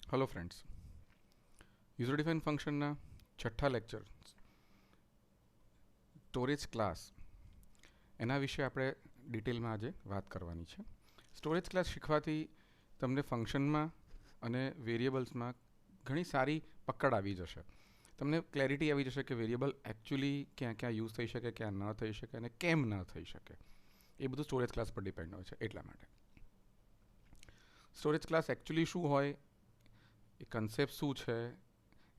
Hello friends, user define फंक्शनના છઠ્ઠા lecture storage class એના વિશે આપણે ડિટેલમાં આજે વાત કરવાની છે. સ્ટોરેજ ક્લાસ શીખવાથી તમને ફંક્શનમાં અને વેરિયેબલ્સમાં ઘણી સારી પકડ આવી જશે. તમને ક્લેરિટી આવી જશે કે વેરિયેબલ એકચ્યુઅલી ક્યાં ક્યાં યુઝ થઈ શકે, ક્યાં ન થઈ શકે અને કેમ ન થઈ શકે. એ બધું સ્ટોરેજ ક્લાસ પર ડિપેન્ડ હોય છે. એટલા માટે સ્ટોરેજ ક્લાસ એકચ્યુઅલી શું હોય, એ કન્સેપ્ટ શું છે,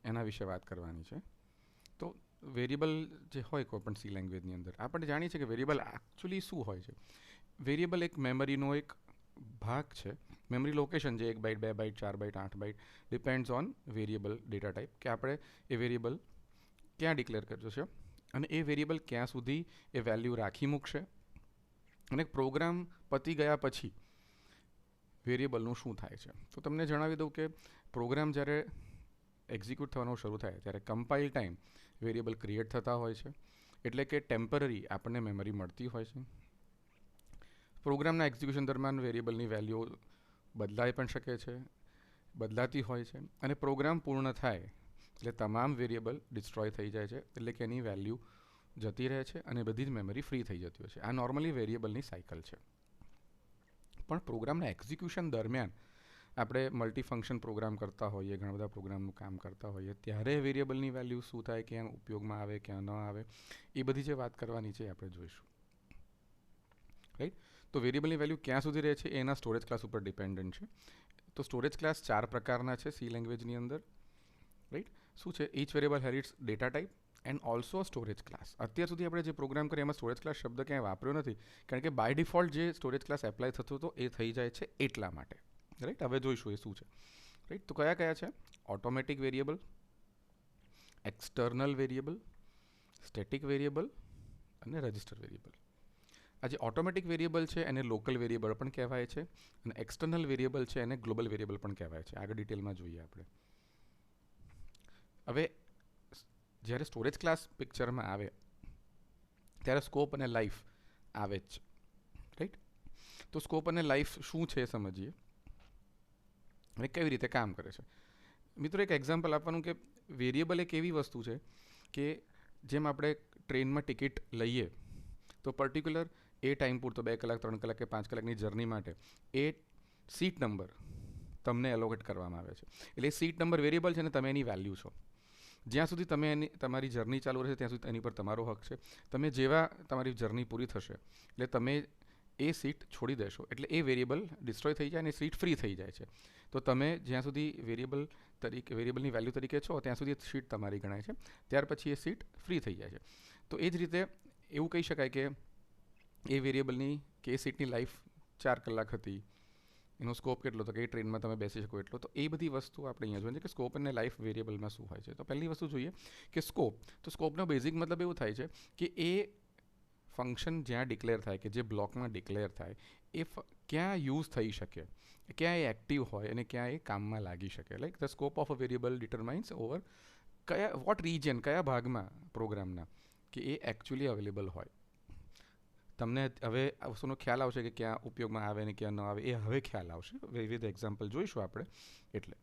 એના વિશે વાત કરવાની છે. તો વેરિયેબલ જે હોય કોઈ પણ સી લેંગ્વેજની અંદર આપણે જાણીએ છીએ કે વેરિયેબલ એકચ્યુઅલી શું હોય છે. વેરિયેબલ એક મેમરીનો એક ભાગ છે. મેમરી લોકેશન જે 1 byte 2 byte 4 byte 8 byte depends on variable data type, કે આપણે એ વેરિયેબલ ક્યાં ડિક્લેર કર્યો છે અને એ વેરિયેબલ ક્યાં સુધી એ વેલ્યુ રાખી મૂકશે અને પ્રોગ્રામ પતી ગયા પછી વેરિયેબલનું શું થાય છે. તો તમને જણાવી દઉં કે પ્રોગ્રામ જ્યારે એક્ઝિક્યુટ થવાનું શરૂ થાય ત્યારે કમ્પાઇલ ટાઈમ વેરિયેબલ ક્રિએટ થતા હોય છે. એટલે કે ટેમ્પરરી આપણને મેમરી મળતી હોય છે. પ્રોગ્રામના એક્ઝિક્યુશન દરમિયાન વેરિયેબલની વેલ્યુ બદલાઈ પણ શકે છે, બદલાતી હોય છે, અને પ્રોગ્રામ પૂર્ણ થાય એટલે તમામ વેરિયેબલ ડિસ્ટ્રોય થઈ જાય છે. એટલે કે એની વેલ્યુ જતી રહે છે અને બધી જ મેમરી ફ્રી થઈ જતી હોય છે. આ નોર્મલી વેરિયેબલની સાયકલ છે. પણ પ્રોગ્રામના એક્ઝિક્યુશન દરમિયાન આપણે મલ્ટીફંક્શન પ્રોગ્રામ કરતા હોઈએ, ઘણા બધા પ્રોગ્રામનું કામ કરતા હોઈએ, ત્યારે વેરિયેબલની વેલ્યુ શું થાય, ક્યાં ઉપયોગમાં આવે, ક્યાં ન આવે, એ બધી જે વાત કરવાની છે આપણે જોઈશું. રાઈટ. તો વેરિયેબલની વેલ્યુ ક્યાં સુધી રહે છે એના સ્ટોરેજ ક્લાસ ઉપર ડિપેન્ડન્ટ છે. તો સ્ટોરેજ ક્લાસ 4 પ્રકારના છે સી લેંગ્વેજની અંદર. રાઈટ. શું છે? Each variable here it's data type and also storage class. અત્યાર સુધી આપણે જે પ્રોગ્રામ કરીએ એમાં સ્ટોરેજ ક્લાસ શબ્દ ક્યાંય વાપર્યો નથી, કારણ કે બાય ડિફોલ્ટ જે સ્ટોરેજ ક્લાસ એપ્લાય થતો હતો એ થઈ જાય છે એટલા માટે. રાઈટ. હવે જોઈશું એ શું છે. રાઈટ. તો કયા કયા છે? Automatic variable, external variable, static variable અને રજિસ્ટર વેરિયેબલ. આ જે ઓટોમેટિક વેરિયેબલ છે એને લોકલ વેરિયેબલ પણ કહેવાય છે, અને એક્સટર્નલ વેરિયેબલ છે એને ગ્લોબલ વેરિયેબલ પણ કહેવાય છે. આગળ ડિટેલમાં જોઈએ આપણે. હવે જ્યારે સ્ટોરેજ ક્લાસ પિક્ચરમાં આવે ત્યારે સ્કોપ અને લાઈફ આવે જ. રાઈટ. તો સ્કોપ અને લાઈફ શું છે સમજીએ અને કેવી રીતે કામ કરે છે. મિત્રો, એક એક્ઝામ્પલ આપવાનું કે વેરિયેબલ એક એવી વસ્તુ છે કે જેમ આપણે ટ્રેનમાં ટિકિટ લઈએ તો પર્ટિક્યુલર એ ટાઈમ પૂરતો 2 કલાક 3 કલાક કે 5 કલાકની જર્ની માટે એ સીટ નંબર તમને એલોકેટ કરવામાં આવે છે. એટલે એ સીટ નંબર વેરિયેબલ છે ને તમે એની વેલ્યુ છો. જ્યાં સુધી તમે તમારી જર્ની ચાલુ રહેશે ત્યાં સુધી એની પર તમારો હક છે. તમે જેવા તમારી જર્ની પૂરી થશે એટલે તમે એ સીટ છોડી દેશો એટલે એ વેરિયેબલ ડિસ્ટ્રોય થઈ જાય અને સીટ ફ્રી થઈ જાય છે. તો તમે જ્યાં સુધી વેરિયેબલની વેલ્યુ તરીકે છો ત્યાં સુધી સીટ તમારી ગણાય છે. ત્યાર પછી એ સીટ ફ્રી થઈ જાય છે. તો એ જ રીતે એવું કહી શકાય કે એ વેરિયેબલની કે એ સીટની લાઈફ 4 કલાક હતી, એનો સ્કોપ કેટલો હતો કે એ ટ્રેનમાં તમે બેસી શકો એટલો. તો એ બધી વસ્તુ આપણે અહીંયા જોઈએ કે સ્કોપ અને લાઈફ વેરિયેબલમાં શું હોય છે. તો પહેલી વસ્તુ જોઈએ કે સ્કોપ. તો સ્કોપનો બેઝિક મતલબ એવું થાય છે કે એ ફંક્શન જ્યાં ડિક્લેર થાય, કે જે બ્લોકમાં ડિક્લેર થાય, એ ક્યાં યુઝ થઈ શકે, ક્યાં એ એક્ટિવ હોય અને ક્યાં એ કામમાં લાગી શકે. Like the scope of a variable determines over what region, કયા ભાગમાં પ્રોગ્રામના કે એ એકચ્યુઅલી અવેલેબલ હોય. તમને હવે આ વસ્તુનો ખ્યાલ આવશે કે ક્યાં ઉપયોગમાં આવે ને ક્યાં ન આવે, એ હવે ખ્યાલ આવશે. વિવિધ એક્ઝામ્પલ જોઈશું આપણે. એટલે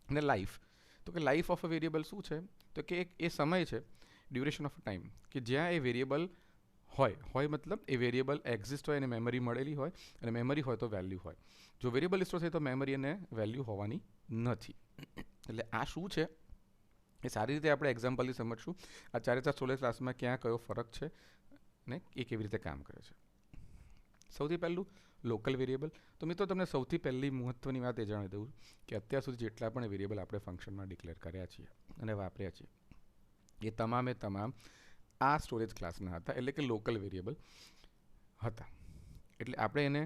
અને લાઈફ. તો કે લાઈફ ઓફ અ વેરિયેબલ શું છે? તો કે એ સમય છે, ડ્યુરેશન ઓફ ટાઈમ, કે જ્યાં એ વેરિયેબલ હોય મતલબ એ વેરિયેબલ એક્ઝિસ્ટ હોય અને મેમરી મળેલી હોય, અને મેમરી હોય તો વેલ્યુ હોય. જો વેરિયેબલ સ્ટોર થાય તો મેમરી અને વેલ્યુ હોવાની નથી. એટલે આ શું છે એ સારી રીતે આપણે એક્ઝામ્પલથી સમજશું. આ 4 સ્ટોરેજ ક્લાસમાં ક્યાં કયો ફરક છે અને એ કેવી રીતે કામ કરે છે. સૌથી પહેલું લોકલ વેરિયેબલ. તો મિત્રો, તમને સૌથી પહેલી મહત્ત્વની વાત એ જણાવી દઉં કે અત્યાર સુધી જેટલા પણ વેરિયેબલ આપણે ફંક્શનમાં ડિક્લેર કર્યા છીએ અને વાપર્યા છીએ એ તમામે તમામ આ સ્ટોરેજ ક્લાસના હતા, એટલે કે લોકલ વેરિયેબલ હતા. એટલે આપણે એને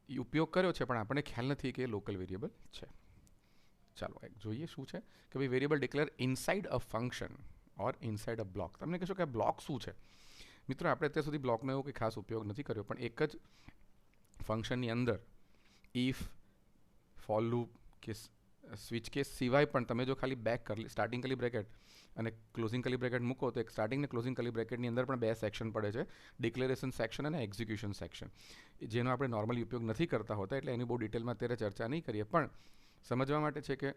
ઉપયોગ કર્યો છે પણ આપણને ખ્યાલ નથી કે એ લોકલ વેરિયેબલ છે. ચાલો એક જોઈએ શું છે કે ભાઈ variable declare inside a function or inside a block. તમને કહેશો કે આ બ્લોક શું છે? મિત્રો, આપણે અત્યાર સુધી બ્લોકનો એવો કંઈ ખાસ ઉપયોગ નથી કર્યો, પણ એક જ ફંક્શનની અંદર ઇફ, ફોર લૂપ કે સ્વિચ કેસ સિવાય પણ તમે જો ખાલી સ્ટાર્ટિંગ કલી બ્રેકેટ અને ક્લોઝિંગ કલી બ્રેકેટ મૂકો તો એક સ્ટાર્ટિંગ ને ક્લોઝિંગ કલી બ્રેકેટની અંદર પણ 2 સેક્શન પડે છે, ડિક્લેરેશન સેક્શન અને એક્ઝિક્યુશન સેક્શન, જેનો આપણે નોર્મલી ઉપયોગ નથી કરતા હોતા. એટલે એની બહુ ડિટેલમાં અત્યારે ચર્ચા નહીં કરીએ. પણ સમજવા માટે છે કે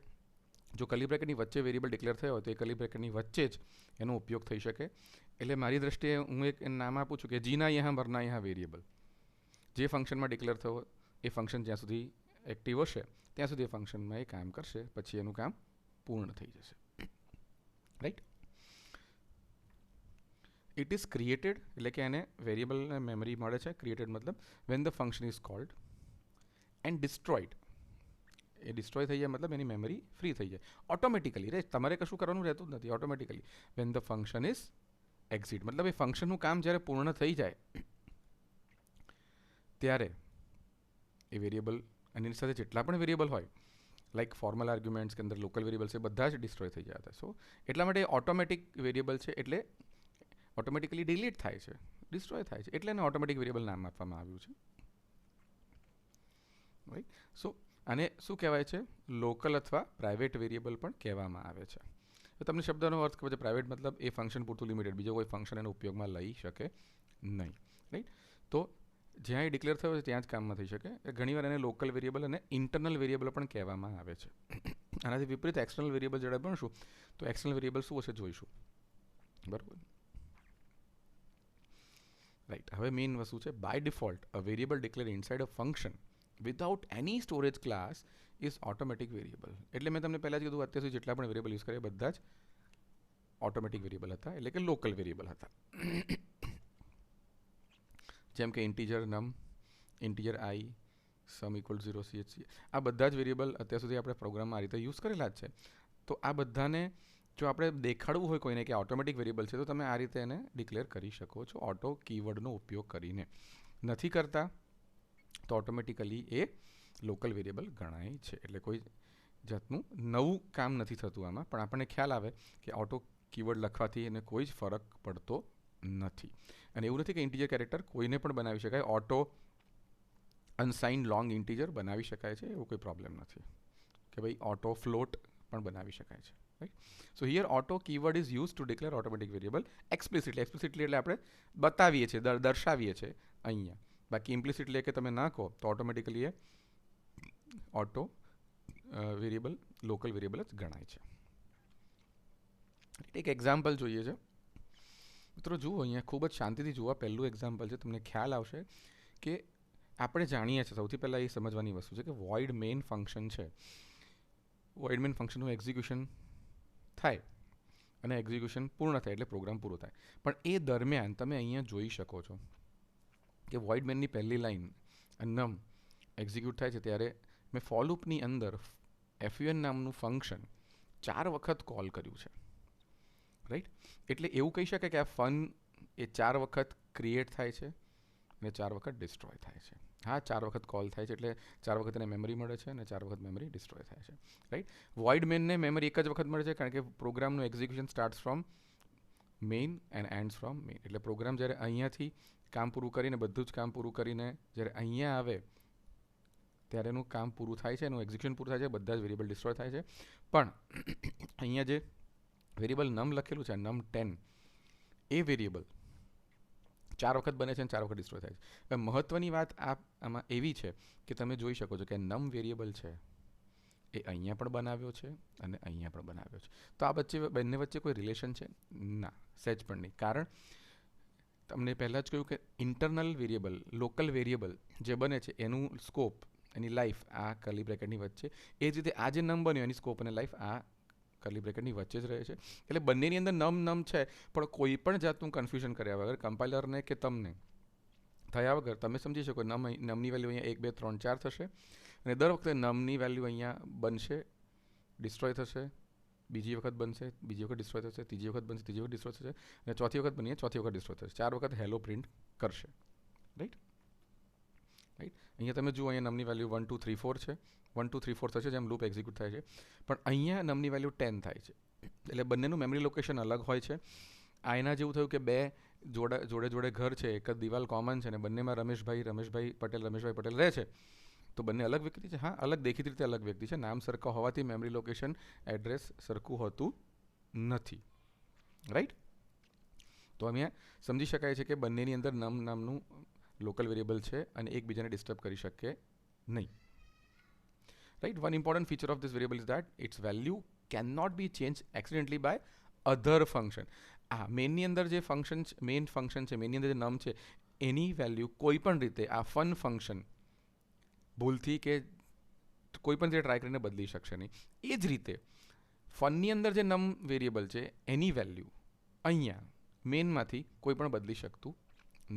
જો કર્લી બ્રેકેટની વચ્ચે વેરિયેબલ ડિક્લેર થયો હોય તો એ કર્લી બ્રેકેટની વચ્ચે જ એનો ઉપયોગ થઈ શકે. એટલે મારી દ્રષ્ટિએ હું એક નામ આપું છું કે જીના યહાં મરના યહાં વેરિયેબલ. જે ફંક્શનમાં ડિક્લેર થયો એ ફંક્શન જ્યાં સુધી એક્ટિવ હશે ત્યાં સુધી એ ફંક્શનમાં એ કામ કરશે, પછી એનું કામ પૂર્ણ થઈ જશે. રાઈટ. ઇટ ઇઝ ક્રિએટેડ એટલે કે એને વેરિયેબલને મેમરી મળે છે. ક્રિએટેડ મતલબ when the function is called and destroyed. એ ડિસ્ટ્રોય થઈ જાય મતલબ એની મેમરી ફ્રી થઈ જાય ઓટોમેટિકલી. રે તમારે કશું કરવાનું રહેતું જ નથી, automatically. Van the function is exit મતલબ એ ફંક્શનનું કામ જ્યારે પૂર્ણ થઈ જાય ત્યારે એ વેરિયેબલ અને એની સાથે જેટલા પણ વેરિયેબલ હોય લાઈક ફોર્મલ આર્ગ્યુમેન્ટ્સ કે અંદર લોકલ વેરિયેબલ છે બધા જ ડિસ્ટ્રોય થઈ ગયા હતા. સો એટલા માટે ઓટોમેટિક વેરિયેબલ છે એટલે ઓટોમેટિકલી ડિલીટ થાય છે, ડિસ્ટ્રોય થાય છે, એટલે એને ઓટોમેટિક વેરિયેબલ નામ આપવામાં આવ્યું છે. રાઈટ. સો આને શું કહેવાય છે? લોકલ અથવા પ્રાઇવેટ વેરિયેબલ પણ કહેવામાં આવે છે. તો તમને શબ્દનો અર્થ ખબર છે. પ્રાઇવેટ મતલબ એ ફંક્શન પૂરતું લિમિટેડ, બીજો કોઈ ફંક્શન એનો ઉપયોગમાં લઈ શકે નહીં. રાઈટ. તો જ્યાં એ ડિક્લેર થયો છે ત્યાં જ કામમાં થઈ શકે. ઘણીવાર એને લોકલ વેરિયેબલ અને ઇન્ટરનલ વેરિયેબલ પણ કહેવામાં આવે છે. આનાથી વિપરીત એક્સટર્નલ વેરિયેબલ જ્યારે ભણશું તો એક્સટર્નલ વેરિયેબલ શું હશે જોઈશું. બરાબર. રાઈટ. હવે મેઇન વસ્તુ છે by default a variable declare inside a function without any storage class is automatic variable. એટલે મેં તમને પહેલાં જ કીધું અત્યાર સુધી જેટલા પણ વેરિયેબલ યુઝ કર્યા બધા જ ઓટોમેટિક વેરિયેબલ હતા, એટલે કે લોકલ વેરિયેબલ હતા. જેમ કે ઇન્ટીજર નમ, ઇન્ટીજર આઈ, સમ ઇક્વલ 0 CHC, આ બધા જ વેરિયેબલ અત્યાર સુધી આપણે પ્રોગ્રામમાં આ રીતે યુઝ કરેલા જ છે. તો આ બધાને જો આપણે દેખાડવું હોય કોઈને કે ઓટોમેટિક વેરિયેબલ છે તો તમે આ રીતે એને ડિક્લેર કરી શકો છો ઓટો કીવર્ડનો ઉપયોગ કરીને. નથી કરતા તો ઓટોમેટિકલી એ લોકલ વેરિયેબલ ગણાય છે. એટલે કોઈ જાતનું નવું કામ નથી થતું આમાં, પણ આપણને ખ્યાલ આવે કે ઓટો કીવર્ડ લખવાથી એને કોઈ જ ફરક પડતો નથી. અને એવું નથી કે ઇન્ટીજર કેરેક્ટર કોઈને પણ બનાવી શકાય. ઓટો અનસાઇન્ડ લોંગ ઇન્ટીજર બનાવી શકાય છે, એવું કોઈ પ્રોબ્લેમ નથી. કે ભાઈ ઓટો ફ્લોટ પણ બનાવી શકાય છે. Right. So here auto keyword is use to declare automatic variable explicitly. Explicitly એટલે આપણે બતાવીએ છીએ, દર્શાવીએ છીએ અહીંયા. બાકી ઇમ્પ્લિસિટલી કે તમે ના કહો તો ઓટોમેટિકલી એ ઓટો વેરિયેબલ લોકલ વેરિયેબલ જ ગણાય છે. એક એક્ઝામ્પલ જોઈએ છે. મિત્રો જુઓ અહીંયા ખૂબ જ શાંતિથી જુઓ. પહેલું એક્ઝામ્પલ છે, તમને ખ્યાલ આવશે કે આપણે જાણીએ છીએ સૌથી પહેલાં એ સમજવાની વસ્તુ છે કે વોઇડ મેઇન ફંક્શન છે. વોઇડ મેઇન ફંક્શનનું એક્ઝિક્યુશન થાય અને એક્ઝિક્યુશન પૂર્ણ થાય એટલે પ્રોગ્રામ પૂરો થાય. પણ એ દરમિયાન તમે અહીંયા જોઈ શકો છો કે વોઇડ મેનની પહેલી લાઈન નમ એક્ઝિક્યુટ થાય છે ત્યારે મેં ફોર લૂપની અંદર fun નામનું ફંક્શન 4 વખત કોલ કર્યું છે. રાઈટ. એટલે એવું કહી શકાય કે આ ફન એ 4 વખત ક્રિએટ થાય છે અને 4 વખત ડિસ્ટ્રોય થાય છે. હા, 4 વખત કોલ થાય છે એટલે 4 વખત એને મેમરી મળે છે અને 4 વખત મેમરી ડિસ્ટ્રોય થાય છે. રાઈટ. વોઇડ મેનને મેમરી એક જ વખત મળે છે કારણ કે પ્રોગ્રામનું execution starts from main and ends from main. એટલે પ્રોગ્રામ જ્યારે અહીંયાથી કામ પૂરું કરીને બધું જ કામ પૂરું કરીને જ્યારે અહીંયા આવે ત્યારે એનું કામ પૂરું થાય છે, એનું એક્ઝિક્યુશન પૂરું થાય છે, બધા જ વેરિયેબલ ડિસ્ટ્રોય થાય છે. પણ અહીંયા જે વેરિયેબલ નમ લખેલું છે નમ 10 એ વેરિયેબલ 4 વખત બને છે અને 4 વખત ડિસ્ટ્રોય થાય છે. હવે મહત્વની વાત આમાં એવી છે કે તમે જોઈ શકો છો કે નમ વેરિયેબલ છે એ અહીંયા પણ બનાવ્યો છે અને અહીંયા પણ બનાવ્યો છે. તો આ બંને વચ્ચે કોઈ રિલેશન છે? ના, સહેજ પણ નહીં. કારણ તમને પહેલાં જ કહ્યું કે ઇન્ટરનલ વેરિયેબલ, લોકલ વેરિયેબલ જે બને છે એનું સ્કોપ, એની લાઈફ આ કર્લી બ્રેકેટની વચ્ચે. એ જ રીતે આ જે નમ બન્યો એની સ્કોપ અને લાઈફ આ કર્લી બ્રેકેટની વચ્ચે જ રહે છે. એટલે બંનેની અંદર નમ છે પણ કોઈ પણ જાતનું કન્ફ્યુઝન કર્યા વગર કમ્પાઇલરને કે તમને થયા વગર તમે સમજી શકો નમની વેલ્યુ અહીંયા 1 2 3 4 થશે અને દર વખતે નમની વેલ્યુ અહીંયા બનશે, ડિસ્ટ્રોય થશે, બીજી વખત બનશે, બીજી વખત ડિસ્ટ્રોય થશે, ત્રીજી વખત બનશે, ત્રીજી વખત ડિસ્ટ્રોય થશે અને ચોથી વખત બનીએ ચોથી વખત ડિસ્ટ્રોય થશે. 4 વખત હેલો પ્રિન્ટ કરશે. રાઈટ. રાઈટ. અહીંયા તમે જુઓ અહીંયા નમની વેલ્યુ 1 2 3 4 છે. 1 2 3 4 થશે જેમ લૂપ એક્ઝિક્યુટ થાય છે. પણ અહીંયા નમની વેલ્યુ 10 થાય છે. એટલે બંનેનું મેમરી લોકેશન અલગ હોય છે. આ એના જેવું થયું કે બે જોડે ઘર છે, એક જ દિવાલ કોમન છે અને બંનેમાં રમેશભાઈ પટેલ રહે છે. તો બંને અલગ વ્યક્તિ છે? હા, અલગ દેખીતી રીતે અલગ વ્યક્તિ છે. નામ સરખા હોવાથી મેમરી લોકેશન એડ્રેસ સરખું હોતું નથી. રાઈટ. તો અહીંયા સમજી શકાય છે કે બંનેની અંદર નમ નામનું લોકલ વેરિયેબલ છે અને એકબીજાને ડિસ્ટર્બ કરી શકે નહીં. right? One important feature of this variable is that its value cannot be changed accidentally by other function. મેઇનની અંદર જે ફંક્શન મેઇન ફંક્શન છે, મેઇનની અંદર જે નમ છે, એની વેલ્યુ કોઈ પણ રીતે આ ફન ફંક્શન ભૂલથી કે કોઈ પણ રીતે ટ્રાય કરીને બદલી શકશે નહીં. એ જ રીતે ફનની અંદર જે નમ વેરિયેબલ છે એની વેલ્યુ અહીંયા મેઇનમાંથી કોઈ પણ બદલી શકતું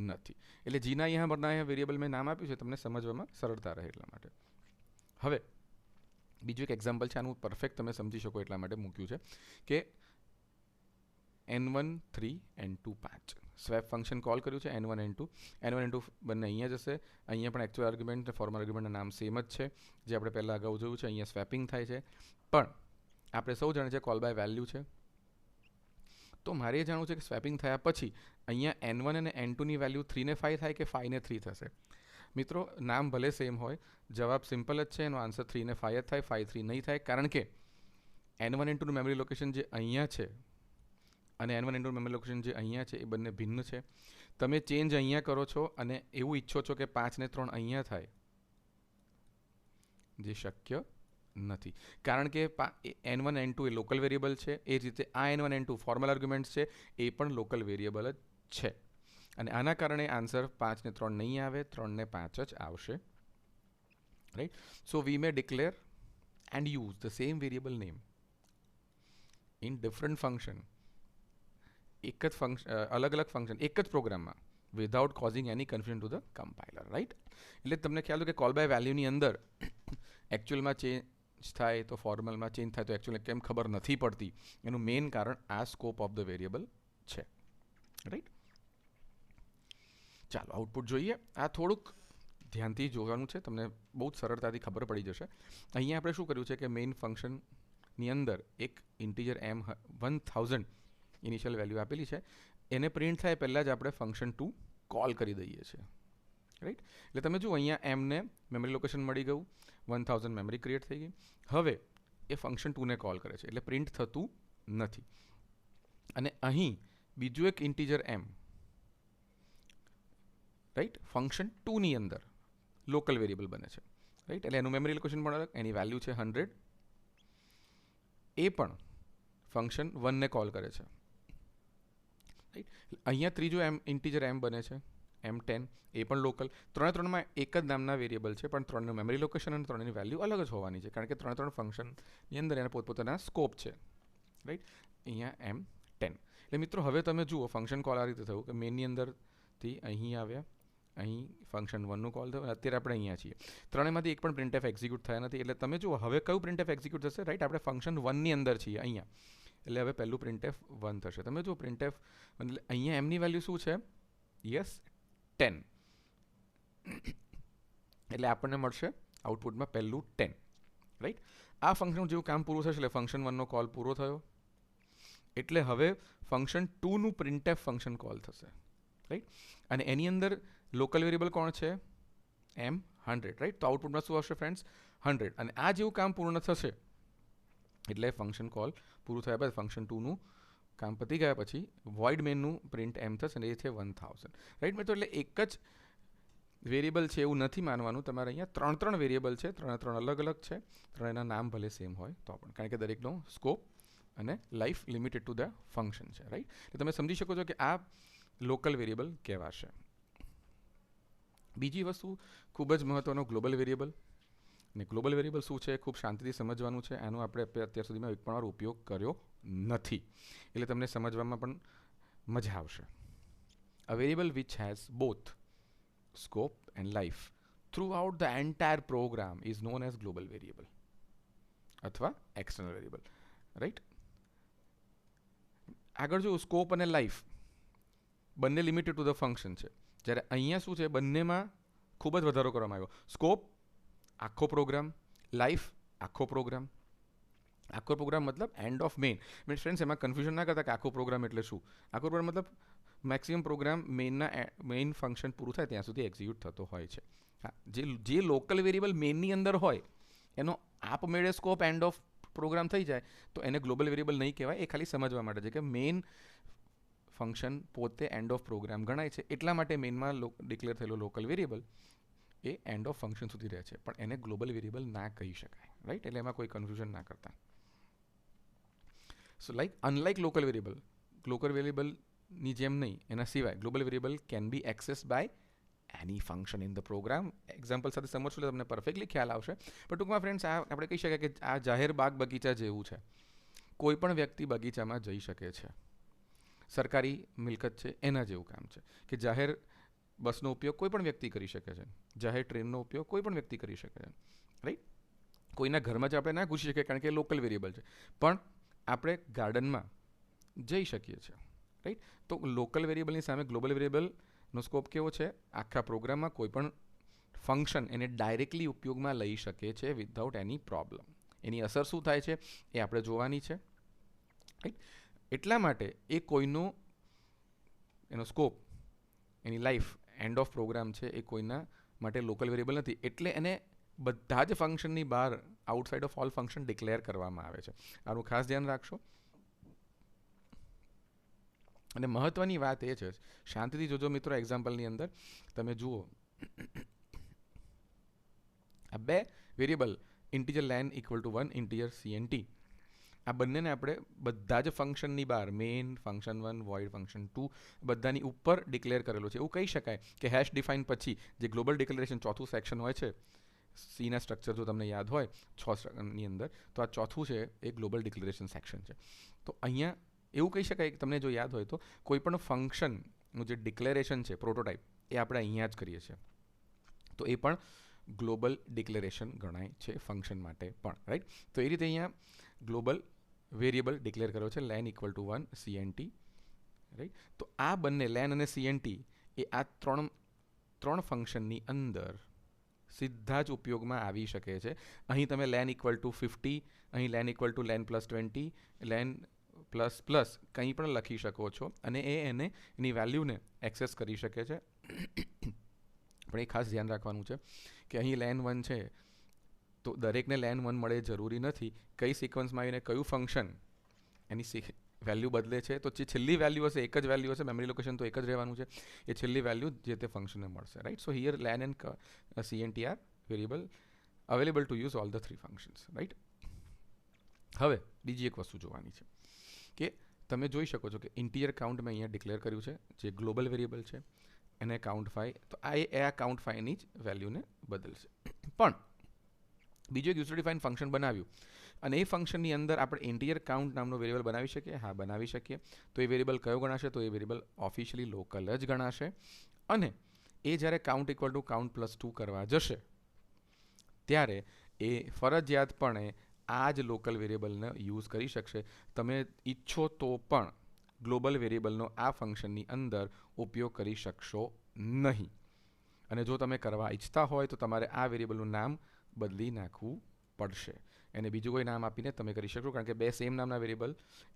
નથી. એટલે જીના અહીંયા બનાવ્યા વેરિયેબલ મેં નામ આપ્યું છે તમને સમજવામાં સરળતા રહે એટલા માટે. હવે બીજું એક એક્ઝામ્પલ છે, આનું પરફેક્ટ તમે સમજી શકો એટલા માટે મૂક્યું છે કે n1 3 n2 5 swap function call કર્યું છે. n1 n2 બંને અહીંયા જશે. અહીંયા પણ એકચ્યુઅલ આર્ગ્યુમેન્ટ અને ફોર્મલ આર્ગ્યુમેન્ટના નામ સેમ જ છે જે આપણે પહેલાં અગાઉ જોયું છે. અહીંયા સ્વેપિંગ થાય છે, પણ આપણે સૌ જાણીએ છીએ કોલ બાય વેલ્યુ છે. તો મારે એ જાણવું છે કે સ્વેપિંગ થયા પછી અહીંયા n1 અને n2ની વેલ્યુ 3 ને 5 થાય કે 5 ને 3 થશે. મિત્રો નામ ભલે સેમ હોય, જવાબ સિમ્પલ જ છે. એનો આન્સર 3 ને 5 જ થાય, 5 3 નહીં થાય, કારણ કે n1 n2નું મેમરી લોકેશન જે અહીંયા છે અને n1 n2નું મેમરી લોકેશન જે અહીંયા છે એ બંને ભિન્ન છે. તમે ચેન્જ અહીંયા કરો છો અને એવું ઈચ્છો છો કે 5 ને 3 અહીંયા થાય, જે શક્ય નથી, કારણ કે n1 n2 એ લોકલ વેરિયેબલ છે. એ જ રીતે આ n1 n2 ફોર્મલ આર્ગ્યુમેન્ટ છે, એ પણ લોકલ વેરિયેબલ જ છે. અને આના કારણે આન્સર 5 ને 3 નહીં આવે, 3 ને 5 જ આવશે. Right? So we may declare and use the same variable name in different function, એક જ ફંક્શન, અલગ અલગ ફંક્શન એક જ પ્રોગ્રામમાં, without causing any confusion to the compiler. Right? એટલે તમને ખ્યાલ હોય કે કોલ બાય વેલ્યુની અંદર એકચ્યુઅલમાં ચેન્જ થાય તો ફોર્મલમાં ચેન્જ થાય તો એકચ્યુઅલ કેમ ખબર નથી પડતી. એનું મેઇન કારણ આ સ્કોપ ઓફ ધ વેરિયેબલ છે. રાઈટ? ચાલો આઉટપુટ જોઈએ. આ થોડુંક ધ્યાનથી જોવાનું છે, તમને બહુ જ સરળતાથી ખબર પડી જશે. અહીંયા આપણે શું કર્યું છે કે મેઇન ફંક્શનની અંદર એક ઇન્ટીજર m 1000 ઇનિશિયલ વેલ્યુ આપેલી છે, એને પ્રિન્ટ થાય પહેલાં જ આપણે ફંક્શન 2 કોલ કરી દઈએ છીએ. રાઈટ? એટલે તમે જુઓ અહીંયા એમને મેમરી લોકેશન મળી ગયું, 1000 મેમરી ક્રિએટ થઈ ગઈ. હવે એ ફંક્શન 2ને કોલ કરે છે એટલે પ્રિન્ટ થતું નથી. અને અહીં બીજું એક ઇન્ટીજર m, રાઈટ, ફંક્શન 2ની અંદર લોકલ વેરિયેબલ બને છે. રાઈટ? એટલે એનું મેમરી લોકેશન પણ અલગ, એની વેલ્યુ છે 100. એ પણ ફંક્શન 1ને કોલ કરે છે. રાઈટ? અહીંયા ત્રીજું ઇન્ટીજર m બને છે, m10, એ પણ લોકલ. ત્રણમાં એક જ નામના વેરિયેબલ છે, પણ ત્રણનું મેમરી લોકેશન અને ત્રણની વેલ્યુ અલગ જ હોવાની છે, કારણ કે ત્રણ ફંક્શનની અંદર એના પોતપોતાના સ્કોપ છે. રાઈટ? અહીંયા m10. એટલે મિત્રો હવે તમે જુઓ ફંક્શન કોલ આ રીતે થયું કે મેઇનની અંદરથી અહીં આવ્યા, અહીં ફંક્શન 1નું કોલ થયું, અત્યારે આપણે અહીંયા છીએ. ત્રણેયમાંથી એક પણ પ્રિન્ટએફ એક્ઝિક્યુટ થયા નથી. એટલે તમે જુઓ હવે કયું પ્રિન્ટએફ એક્ઝિક્યુટ થશે? રાઈટ? આપણે ફંક્શન 1ની અંદર છીએ અહીંયા, એટલે હવે પહેલું પ્રિન્ટએફ 1 થશે. તમે જુઓ પ્રિન્ટએફ અહીંયા એમની વેલ્યુ શું છે? યસ, 10. એટલે આપણને મળશે આઉટપુટમાં પહેલું 10. રાઈટ? આ ફંક્શન જેવું કામ પૂરું થશે એટલે ફંક્શન 1નો કોલ પૂરો થયો, એટલે હવે ફંક્શન 2નું પ્રિન્ટએફ ફંક્શન કોલ થશે. રાઈટ? અને એની અંદર લોકલ વેરિયેબલ કોણ છે? m100. રાઈટ? તો આઉટપુટમાં શું આવશે ફ્રેન્ડ્સ? 100. અને આ જેવું કામ પૂર્ણ થશે એટલે ફંક્શન કોલ પૂરું થયા બાદ ફંક્શન 2નું કામ પતી ગયા પછી વોઇડ મેનનું પ્રિન્ટ m થશે અને એ છે 1000. રાઈટ મિત્રો? એટલે એક જ વેરિયેબલ છે એવું નથી માનવાનું. તમારે અહીંયા ત્રણ વેરિયેબલ છે, ત્રણ અલગ અલગ છે, ત્રણેના નામ ભલે સેમ હોય તો પણ, કારણ કે દરેકનો સ્કોપ અને life limited to the function છે. રાઈટ? એટલે તમે સમજી શકો છો કે આ લોકલ વેરિયેબલ કહેવાશે. બીજી વસ્તુ ખૂબ જ મહત્વનો ગ્લોબલ વેરિયેબલ. અને ગ્લોબલ વેરિયેબલ શું છે ખૂબ શાંતિથી સમજવાનું છે. આનો આપણે અત્યાર સુધીમાં એક પણ વાર ઉપયોગ કર્યો નથી, એટલે તમને સમજવામાં પણ મજા આવશે. A variable which has both scope and life throughout the entire program is known as global variable અથવા એક્સટર્નલ વેરિયેબલ. રાઈટ? આગળ જો સ્કોપ અને લાઈફ બંને લિમિટેડ ટુ ધ ફંક્શન છે, જ્યારે અહીંયા શું છે? બંનેમાં ખૂબ જ વધારો કરવામાં આવ્યો. સ્કોપ આખો પ્રોગ્રામ, લાઈફ આખો પ્રોગ્રામ. આખો પ્રોગ્રામ મતલબ end of main. Means friends એમાં કન્ફ્યુઝન ના કરતા કે આખો પ્રોગ્રામ એટલે શું. આખો પ્રોગ્રામ મતલબ મેક્સિમમ પ્રોગ્રામ મેઇન ફંક્શન પૂરું થાય ત્યાં સુધી એક્ઝિક્યુટ થતો હોય છે. હા, જે લોકલ વેરિયેબલ મેઇનની અંદર હોય એનો આપમેળે સ્કોપ એન્ડ ઓફ પ્રોગ્રામ થઈ જાય તો એને ગ્લોબલ વેરિયેબલ નહીં કહેવાય. એ ખાલી સમજવા માટે છે કે મેઇન ફંક્શન પોતે એન્ડ ઓફ પ્રોગ્રામ ગણાય છે, એટલા માટે મેઇનમાં ડિક્લેર થયેલો local variable A end of function સુધી રહે છે, પણ એને ગ્લોબલ વેરિયેબલ ના કહી શકાય. રાઈટ, એટલે એમાં કોઈ કન્ફ્યુઝન ના કરતા. સો લાઈક અનલાઇક લોકલ વેરિયેબલની જેમ નહીં, એના સિવાય global variable can be access by any function in the program. Example સાથે સમજશો એટલે તમને પરફેક્ટલી ખ્યાલ આવશે. પણ ટૂંકમાં ફ્રેન્ડ્સ, આ આપણે કહી શકીએ કે આ જાહેર બાગ બગીચા જેવું છે. કોઈ પણ વ્યક્તિ બગીચામાં જઈ શકે છે. સરકારી મિલકત છે એના જેવું કામ છે કે જાહેર બસનો ઉપયોગ કોઈ પણ વ્યક્તિ કરી શકે છે, જાહેર ટ્રેનનો ઉપયોગ કોઈ પણ વ્યક્તિ કરી શકે છે. રાઈટ, કોઈના ઘરમાં જ આપણે ના ઘૂસી શકીએ કારણ કે લોકલ વેરિયેબલ છે, પણ આપણે ગાર્ડનમાં જઈ શકીએ છીએ. રાઈટ, તો લોકલ વેરિયેબલની સામે ગ્લોબલ વેરિયેબલનો સ્કોપ કેવો છે? આખા પ્રોગ્રામમાં કોઈ પણ ફંક્શન એને ડાયરેક્ટલી ઉપયોગમાં લઈ શકે છે વિધાઉટ એની પ્રોબ્લેમ. એની અસર શું થાય છે એ આપણે જોવાની છે. રાઈટ, એટલા માટે એ કોઈનો એનો સ્કોપ, એની લાઈફ, એન્ડ ઓફ પ્રોગ્રામ છે એ કોઈના માટે લોકલ વેરિયેબલ નથી. એટલે એને બધા જ ફંક્શનની બહાર, outside of all function declare કરવામાં આવે છે. આનું ખાસ ધ્યાન રાખશો. અને મહત્વની વાત એ છે, શાંતિથી જોજો મિત્રો, એક્ઝામ્પલની અંદર તમે જુઓ આ બે variable integer len equal to 1, integer CNT, આ બંનેને આપણે બધા જ ફંક્શનની બહાર, મેઇન, ફંક્શન 1, વોઇડ, ફંક્શન 2, બધાની ઉપર ડિક્લેર કરેલો છે. એવું કહી શકાય કે હેશ ડિફાઇન પછી જે ગ્લોબલ ડિક્લેરેશન ચોથું સેક્શન હોય છે, સીના સ્ટ્રક્ચર જો તમને યાદ હોય 6ની અંદર, તો આ ચોથું છે એ ગ્લોબલ ડિક્લેરેશન સેક્શન છે. તો અહીંયા એવું કહી શકાય કે તમને જો યાદ હોય તો કોઈ પણ ફંક્શનનું જે ડિક્લેરેશન છે, પ્રોટોટાઇપ, એ આપણે અહીંયા જ કરીએ છીએ. તો એ પણ ગ્લોબલ ડિક્લેરેશન ગણાય છે ફંક્શન માટે પણ. રાઈટ, તો એ રીતે અહીંયા ગ્લોબલ વેરિયેબલ ડિક્લેર કર્યો છે len equal to 1 CNT. Right, તો આ બંને લેન અને CNT એ આ ત્રણ ફંક્શનની અંદર સીધા જ ઉપયોગમાં આવી શકે છે. અહીં તમે લેન ઇક્વલ ટુ 50, અહીં len equal to len plus 20, len plus plus કંઈ પણ લખી શકો છો અને એની વેલ્યુને એક્સેસ કરી શકે છે. પણ એ ખાસ ધ્યાન રાખવાનું છે કે અહીં લેન 1 છે તો દરેકને લેન 1 મળે જરૂરી નથી. કઈ સિક્વન્સમાં આવીને કયું ફંક્શન એની વેલ્યુ બદલે છે, તો જે છેલ્લી વેલ્યુ હશે એક જ વેલ્યુ હશે, મેમરી લોકેશન તો એક જ રહેવાનું છે, એ છેલ્લી વેલ્યુ જે તે ફંક્શનને મળશે. Right, so here len and CNT are variable available to use all the 3 functions. Right, હવે બીજી એક વસ્તુ જોવાની છે કે તમે જોઈ શકો છો કે ઇન્ટીજર કાઉન્ટ મેં અહીંયા ડિક્લેર કર્યું છે, જે ગ્લોબલ વેરિયેબલ છે, એને કાઉન્ટ 5, તો આ કાઉન્ટ 5ની જ વેલ્યુને બદલશે. પણ બીજું એક યુઝર ડિફાઇન ફંક્શન બનાવ્યું અને એ ફંક્શનની અંદર આપણે ઇન્ટીજર કાઉન્ટ નામનો વેરિયેબલ બનાવી શકીએ. હા, બનાવી શકીએ. તો એ વેરિયેબલ કયો ગણાશે? તો એ વેરિયેબલ ઓફિશિયલી લોકલ જ ગણાશે. અને એ જ્યારે count equal to count plus 2 કરવા જશે ત્યારે એ ફરજિયાતપણે આ જ લોકલ વેરિયેબલને યુઝ કરી શકશે. તમે ઈચ્છો તો પણ ગ્લોબલ વેરિયેબલનો આ ફંક્શનની અંદર ઉપયોગ કરી શકશો નહીં. અને જો તમે કરવા ઈચ્છતા હોય તો તમારે આ વેરિયેબલનું નામ બદલી નાખવું પડશે. એને બીજું કોઈ નામ આપીને તમે કરી શકશો, કારણ કે બે સેમ નામના વેરિયેબલ,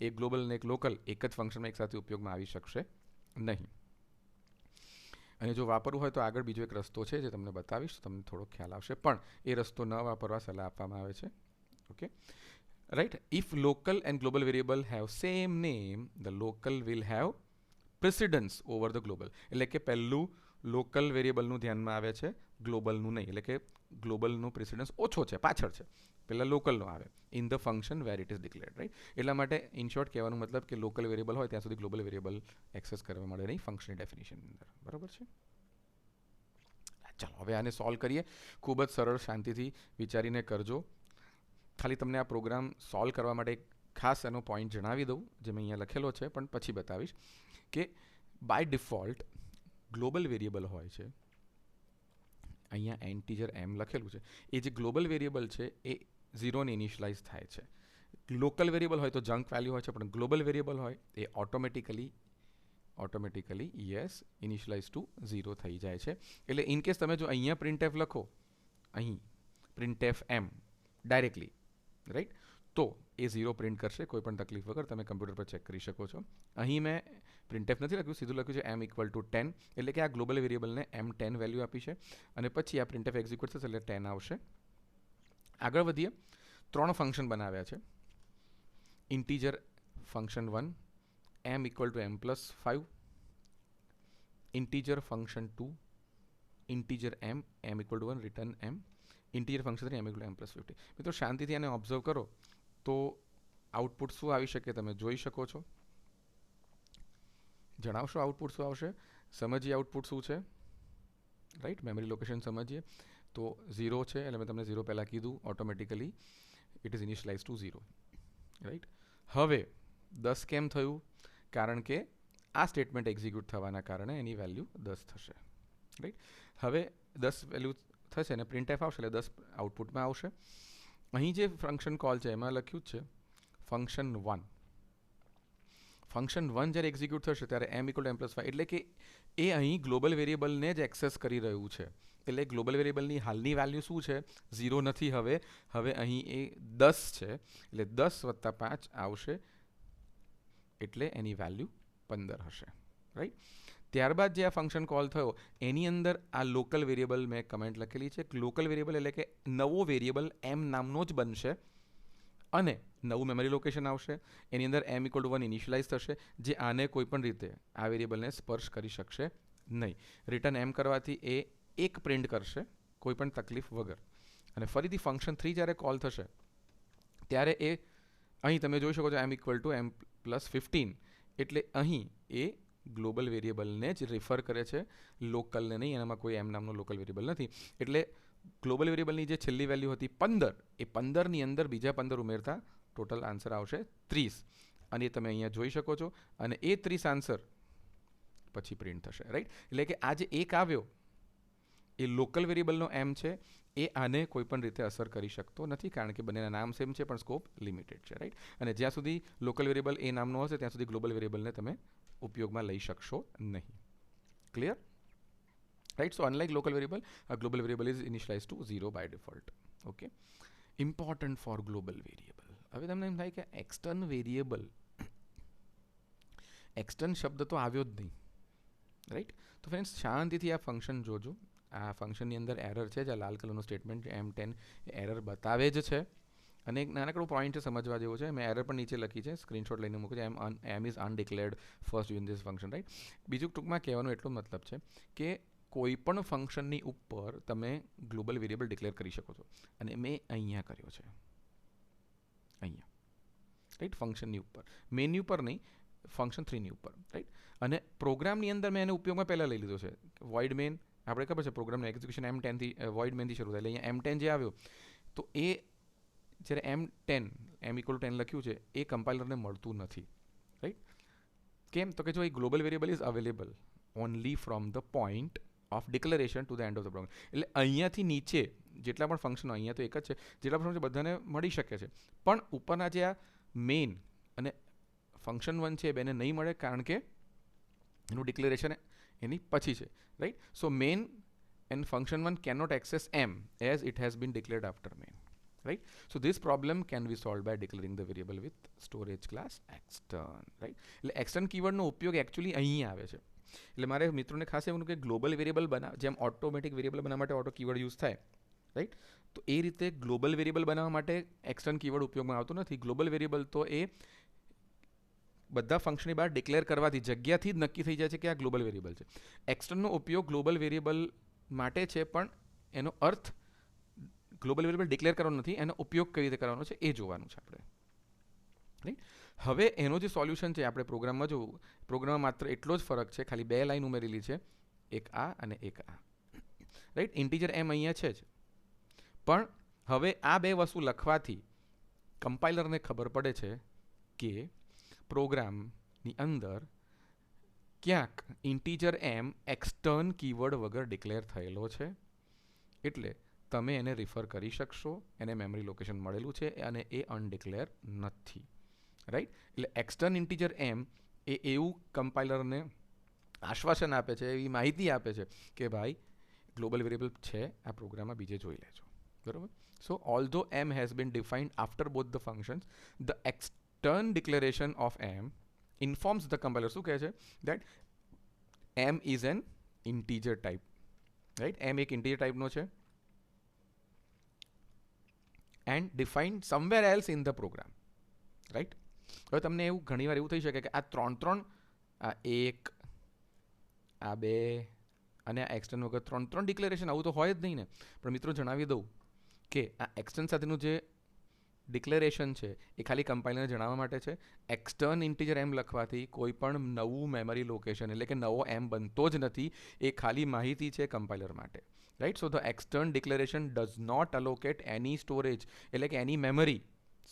એક ગ્લોબલ અને એક લોકલ, એક જ ફંક્શનમાં એકસાથે ઉપયોગમાં આવી શકશે નહીં. અને જો વાપરવું હોય તો આગળ બીજો એક રસ્તો છે જે તમને બતાવીશ, તમને થોડો ખ્યાલ આવશે. પણ એ રસ્તો ન વાપરવા સલાહ આપવામાં આવે છે. Okay, right. If local and global variable have same name, the local will have precedence over the global. એટલે કે પહેલું લોકલ વેરિયેબલનું ધ્યાનમાં આવે છે, ગ્લોબલનું નહીં. એટલે કે ગ્લોબલનો પ્રેસિડન્સ ઓછો છે, પાછળ છે, પહેલાં લોકલનો આવે in the function where it is declared. Right, એટલા માટે ઇન શોર્ટ કહેવાનું મતલબ કે લોકલ વેરિયેબલ હોય ત્યાં સુધી ગ્લોબલ વેરિયેબલ એક્સેસ કરવા મળે નહીં ફંક્શનની ડેફિનેશનની અંદર. બરાબર છે? ચાલો હવે આને સોલ્વ કરીએ. ખૂબ જ સરળ, શાંતિથી વિચારીને કરજો. ખાલી તમને આ પ્રોગ્રામ સોલ્વ કરવા માટે એક ખાસ એનો પોઈન્ટ જણાવી દઉં, જે મેં અહીંયા લખેલો છે પણ પછી બતાવીશ કે બાય ડિફોલ્ટ ગ્લોબલ વેરિયેબલ હોય છે, અહીંયા ઇન્ટીજર m લખેલું છે, એ જે ગ્લોબલ વેરિયેબલ છે એ 0ને ઇનિશિયલાઇઝ થાય છે. લોકલ વેરિયેબલ હોય તો જંક વેલ્યુ હોય છે, પણ ગ્લોબલ વેરિયેબલ હોય એ ઓટોમેટિકલી યસ ઇનિશિયલાઇઝ ટુ 0 થઈ જાય છે. એટલે ઇન કેસ તમે જો અહીંયા પ્રિન્ટએફ લખો, અહીં પ્રિન્ટએફ m ડાયરેક્ટલી, રાઈટ, તો એ 0 પ્રિન્ટ કરશે કોઈ પણ તકલીફ વગર. તમે કમ્પ્યુટર પર ચેક કરી શકો છો. અહીં મેં પ્રિન્ટએફ નથી લખ્યું, સીધું લખ્યું છે m ઇક્વલ ટુ 10, એટલે કે આ ગ્લોબલ વેરિયેબલને m10 વેલ્યુ આપી છે અને પછી આ પ્રિન્ટએફ એક્ઝિક્યુટ થશે એટલે 10 આવશે. આગળ વધીએ. 3 ફંક્શન બનાવ્યા છે. Integer function 1 m equal to m+5, integer function 2 integer m equal to 1 return m, integer function m equal to m plus 50. મિત્રો શાંતિથી આને ઓબ્ઝર્વ કરો તો આઉટપુટ શું આવી શકે તમે જોઈ શકો છો. જણાવશો આઉટપુટ શું આવશે? સમજીએ આઉટપુટ શું છે. રાઈટ, મેમરી લોકેશન સમજીએ તો 0 છે એટલે મેં તમને 0 પહેલાં કીધું, automatically it is initialize to 0. Right, હવે 10 કેમ થયું? કારણ કે આ સ્ટેટમેન્ટ એક્ઝિક્યુટ થવાના કારણે એની વેલ્યુ 10 થશે. રાઈટ, હવે 10 વેલ્યુ થશે અને પ્રિન્ટ એફ આવશે એટલે 10 આઉટપુટમાં આવશે. અહીં જે ફંક્શન કોલ છે એમાં લખ્યું જ છે ફંક્શન 1. ફંક્શન 1 જ્યારે એક્ઝિક્યુટ થશે ત્યારે m equal to m plus 5 એટલે કે એ અહીં ગ્લોબલ વેરિયેબલને જ એક્સેસ કરી રહ્યું છે. એટલે ગ્લોબલ વેરિયેબલની હાલની વેલ્યુ શું છે? 0 નથી. હવે અહીં એ 10 છે એટલે 10 વત્તા 5 આવશે એટલે એની વેલ્યુ 15 હશે. રાઈટ, ત્યારબાદ જે આ ફંક્શન કોલ થયો એની અંદર આ લોકલ વેરિયેબલ મેં કમેન્ટ લખેલી છે. લોકલ વેરિયેબલ એટલે કે નવો વેરિયેબલ m નામનો જ બનશે અને નવું મેમરી લોકેશન આવશે. એની અંદર m ઇક્વલ ટુ 1 ઇનિશિયલાઇઝ થશે જે આને કોઈપણ રીતે આ વેરિયેબલને સ્પર્શ કરી શકશે નહીં. રિટર્ન m કરવાથી એ એક પ્રિન્ટ કરશે કોઈપણ તકલીફ વગર. અને ફરીથી ફંક્શન 3 જ્યારે કોલ થશે ત્યારે એ અહીં તમે જોઈ શકો છો m equal to m plus 15 એટલે અહીં એ ગ્લોબલ વેરિયેબલને જ રિફર કરે છે, લોકલને નહીં. એનામાં કોઈ m નામનો લોકલ વેરિયેબલ નથી. એટલે ગ્લોબલ વેરિયેબલની જે છેલ્લી વેલ્યુ હતી 15, એ 15ની અંદર બીજા 15 ઉમેરતા ટોટલ આન્સર આવશે 30 અને એ તમે અહીંયા જોઈ શકો છો. અને એ 30 આન્સર પછી પ્રિન્ટ થશે. રાઈટ, એટલે કે આ જે એક આવ્યો એ લોકલ વેરિયેબલનો m છે, એ આને કોઈ પણ રીતે અસર કરી શકતો નથી કારણ કે બંનેના નામ સેમ છે પણ સ્કોપ લિમિટેડ છે. રાઈટ, અને જ્યાં સુધી લોકલ વેરિયેબલ એ નામનો હશે ત્યાં સુધી ગ્લોબલ વેરિયેબલને તમે ઉપયોગમાં લઈ શકશો નહીં. Clear? Right, so unlike local variable, a global variable is initialized to 0 by default. Okay, important for global variable. હવે તમને એમ થાય કે એક્સટર્ન વેરિયેબલ, એક્સટર્ન શબ્દ તો આવ્યો જ નહીં. રાઈટ, તો ફ્રેન્ડ્સ શાંતિથી આ ફંક્શન જોજો. આ ફંક્શનની અંદર એરર છે, જે લાલ કલરનું સ્ટેટમેન્ટ m10 એરર બતાવે જ છે. અને એક નાનકડું પોઈન્ટ છે સમજવા જેવો છે. મેં એરર પણ નીચે લખી છે, સ્ક્રીનશોટ લઈને મૂકું છે. m is undeclared first in this function. Right, બીજું ટૂંકમાં કહેવાનો એટલો મતલબ છે કે કોઈ પણ ફંક્શનની ઉપર તમે ગ્લોબલ વેરિયેબલ ડિક્લેર કરી શકો છો અને મેં અહીંયા કર્યો છે, અહીંયા. રાઈટ, ફંક્શનની ઉપર, મેનની ઉપર નહીં, ફંક્શન 3ની ઉપર. રાઈટ, અને પ્રોગ્રામની અંદર મેં એને ઉપયોગમાં પહેલાં લઈ લીધો છે. વોઇડ મેન આપણે ખબર છે પ્રોગ્રામનું એક્ઝિક્યુશન m10થી વોઇડ મેનથી શરૂ થાય. એટલે અહીંયા m10 જે આવ્યો તો એ જ્યારે m10 m ઇક્વલ ટુ 10 લખ્યું છે એ કમ્પાઇલરને મળતું નથી. રાઈટ, કેમ? તો કે જો એ global variable is available only from the point of declaration to the end of the program. એટલે અહીંયાથી નીચે જેટલા પણ ફંક્શનો, અહીંયા તો એક જ છે, જેટલા ફંક્શન બધાને મળી શકે છે, પણ ઉપરના જે આ મેઇન અને ફંક્શન 1 છે એ બેને નહીં મળે કારણ કે એનું ડિક્લેરેશન એની પછી છે. Right, so main and function 1 cannot access m as it has been declared after main. Right, so this problem can be solved by declaring the variable with storage class extern. Right, એટલે extern keyword નો ઉપયોગ actually અહીં આવે છે. એટલે મારે મિત્રોને ખાસ એવું કે ગ્લોબલ વેરિયેબલ જેમ ઓટોમેટિક વેરિયેબલ બનાવવા માટે ઓટો કીવર્ડ યુઝ થાય. રાઈટ, તો એ રીતે ગ્લોબલ વેરિયેબલ બનાવવા માટે એક્સટર્ન કીવર્ડ ઉપયોગમાં આવતો નથી. ગ્લોબલ વેરિયેબલ તો એ બધા ફંક્શનની બહાર ડિક્લેર કરવાથી જગ્યાથી જ નક્કી થઈ જાય છે કે આ ગ્લોબલ વેરિયેબલ છે. એક્સટર્નનો ઉપયોગ ગ્લોબલ વેરિયેબલ માટે છે પણ એનો અર્થ ગ્લોબલ વેરિયેબલ ડિક્લેર કરવાનો નથી, એનો ઉપયોગ કઈ રીતે કરવાનો છે એ જોવાનું છે આપણે. રાઈટ, હવે એનો જે સોલ્યુશન છે આપણે પ્રોગ્રામમાં જોવું. પ્રોગ્રામમાં માત્ર એટલો જ ફરક છે, ખાલી 2 લાઈન ઉમેરેલી છે, એક આ અને એક આ. રાઈટ, ઇન્ટીજર m અહીંયા છે જ, પણ હવે આ 2 વસ્તુ લખવાથી કમ્પાઇલરને ખબર પડે છે કે પ્રોગ્રામની અંદર ક્યાંક ઇન્ટીજર m એક્સટર્ન કીવર્ડ વગર ડિક્લેર થયેલો છે. એટલે તમે એને રિફર કરી શકશો, એને મેમરી લોકેશન મળેલું છે અને એ અનડિક્લેર નથી. રાઈટ, એટલે એક્સટર્ન ઇન્ટીજર m એ એવું કમ્પાઇલરને આશ્વાસન આપે છે, એવી માહિતી આપે છે કે ભાઈ ગ્લોબલ વેરિયેબલ છે, આ પ્રોગ્રામમાં બીજે જોઈ લેજો. બરાબર? So although m has been defined after both the functions, the extern declaration of m informs the compiler. શું કહે છે? That m is an integer type. Right, m એક ઇન્ટીજર ટાઈપનો છે and defined somewhere else in the program. Right, હવે તમને એવું ઘણીવાર એવું થઈ શકે કે આ 3 આ 1 આ 2 અને આ એક્સટર્ન વગર 3 ડિક્લેરેશન આવું તો હોય જ નહીં ને. પણ મિત્રો જણાવી દઉં કે આ એક્સટર્ન સાથેનું જે ડિક્લેરેશન છે એ ખાલી કમ્પાઇલરને જણાવવા માટે છે. એક્સટર્ન ઇન્ટીજર એમ લખવાથી કોઈ પણ નવું મેમરી લોકેશન એટલે કે નવો એમ બનતો જ નથી. એ ખાલી માહિતી છે કમ્પાઇલર માટે, right. So the extern declaration does not allocate any storage એટલે કે any memory